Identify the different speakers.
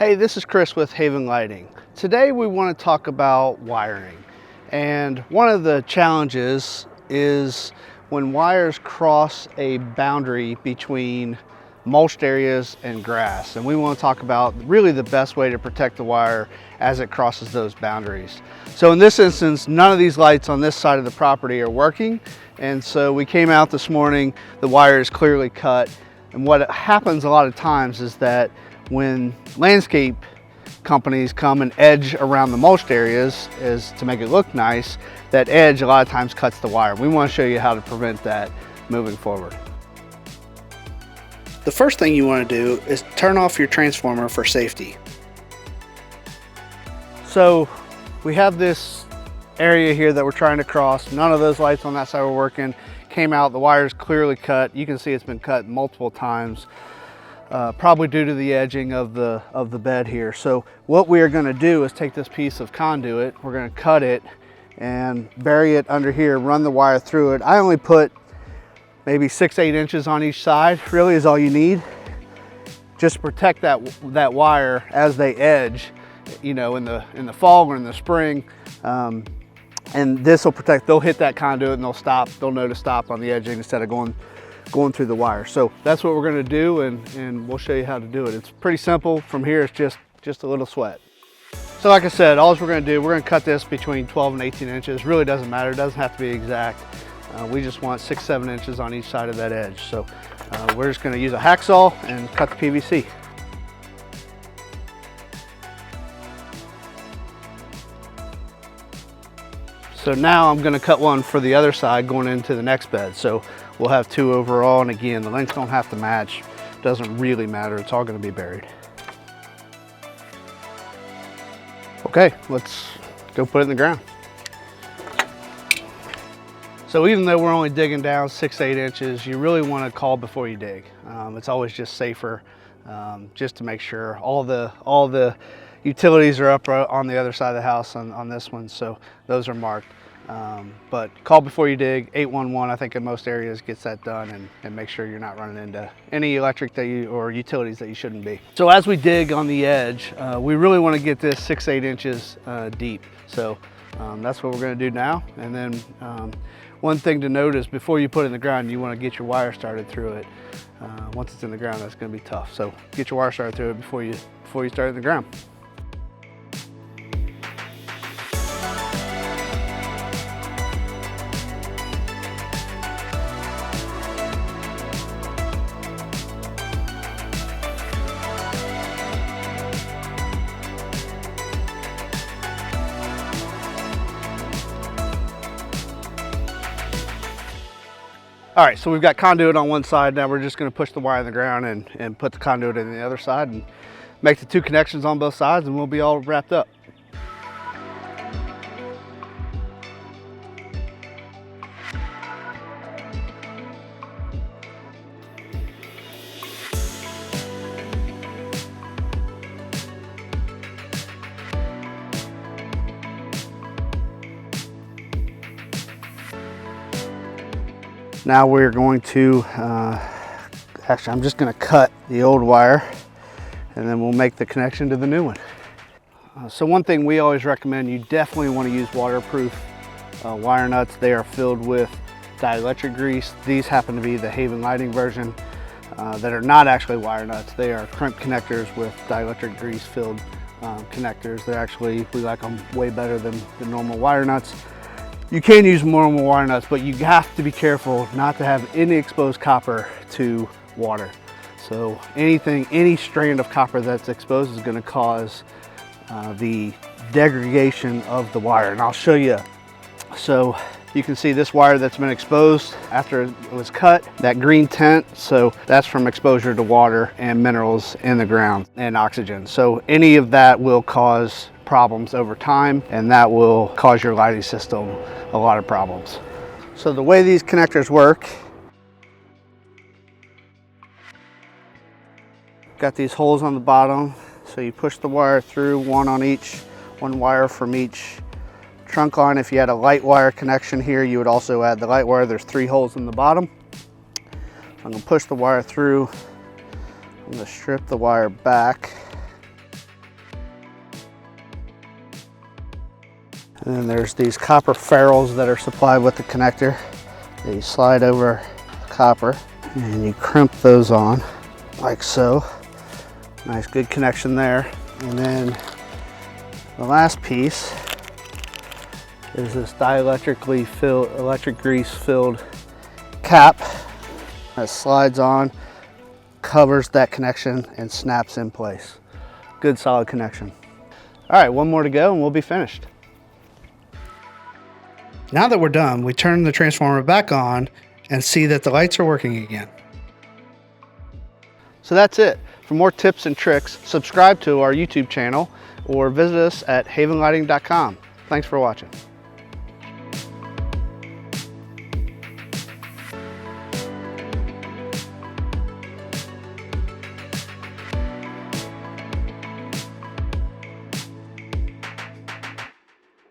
Speaker 1: Hey, this is Chris with Haven Lighting. Today we want to talk about wiring. And one of the challenges is when wires cross a boundary between mulched areas and grass. And we want to talk about really the best way to protect the wire as it crosses those boundaries. So in this instance, none of these lights on this side of the property are working. And so we came out this morning, the wire is clearly cut. And what happens a lot of times is that when landscape companies come and edge around the mulched areas is to make it look nice, that edge a lot of times cuts the wire. We want to show you how to prevent that moving forward. The first thing you want to do is turn off your transformer for safety. So we have this area here that we're trying to cross. None of those lights on that side were working. Came out, the wire is clearly cut. You can see it's been cut multiple times. Probably due to the edging of the bed here. So what we are going to do is take this piece of conduit, we're going to cut it and bury it under here, run the wire through it. I only put maybe 6-8 inches on each side, really is all you need. Just to protect that wire as they edge, you know, in the fall or in the spring. And this will protect, they'll hit that conduit and they'll stop, they'll know to stop on the edging instead of going through the wire. So that's what we're going to do, and we'll show you how to do it. It's pretty simple. From here it's just a little sweat. So like I said, all we're going to do, we're going to cut this between 12 and 18 inches. Really doesn't matter, it doesn't have to be exact. We just want 6-7 inches on each side of that edge. So we're just going to use a hacksaw and cut the PVC. So now I'm going to cut one for the other side going into the next bed. So we'll have 2 overall, and again, the lengths don't have to match. Doesn't really matter, it's all going to be buried. Okay, let's go put it in the ground. So even though we're only digging down 6-8 inches, you really want to call before you dig. It's always just safer, just to make sure all the utilities are up on the other side of the house on this one, so those are marked. But call before you dig. 811, I think in most areas gets that done, and make sure you're not running into any electric or utilities that you shouldn't be. So as we dig on the edge, we really want to get this 6-8 inches deep. So that's what we're going to do now. And then one thing to note is before you put it in the ground, you want to get your wire started through it. Once it's in the ground, that's going to be tough. So get your wire started through it before you start in the ground. All right, so we've got conduit on one side. Now we're just going to push the wire in the ground and put the conduit in the other side and make the 2 connections on both sides, and we'll be all wrapped up. Now we're going to, actually I'm just going to cut the old wire, and then we'll make the connection to the new one. So one thing we always recommend, you definitely want to use waterproof wire nuts. They are filled with dielectric grease. These happen to be the Haven Lighting version that are not actually wire nuts. They are crimp connectors with dielectric grease filled connectors. They're actually, we like them way better than the normal wire nuts. You can use normal wire nuts, but you have to be careful not to have any exposed copper to water. So any strand of copper that's exposed is going to cause the degradation of the wire. And I'll show you. So you can see this wire that's been exposed after it was cut, that green tint. So that's from exposure to water and minerals in the ground and oxygen. So any of that will cause problems over time, and that will cause your lighting system a lot of problems. So the way these connectors work, got these holes on the bottom, so you push the wire through, one wire from each trunk line. If you had a light wire connection here, you would also add the light wire. There's 3 holes in the bottom. I'm going to push the wire through. I'm going to strip the wire back. And then there's these copper ferrules that are supplied with the connector that you slide over copper and you crimp those on like so. Nice good connection there. And then the last piece is this dielectrically filled, electric grease filled cap that slides on, covers that connection and snaps in place. Good solid connection. All right, one more to go and we'll be finished. Now that we're done, we turn the transformer back on and see that the lights are working again. So that's it. For more tips and tricks, subscribe to our YouTube channel or visit us at havenlighting.com. Thanks for watching.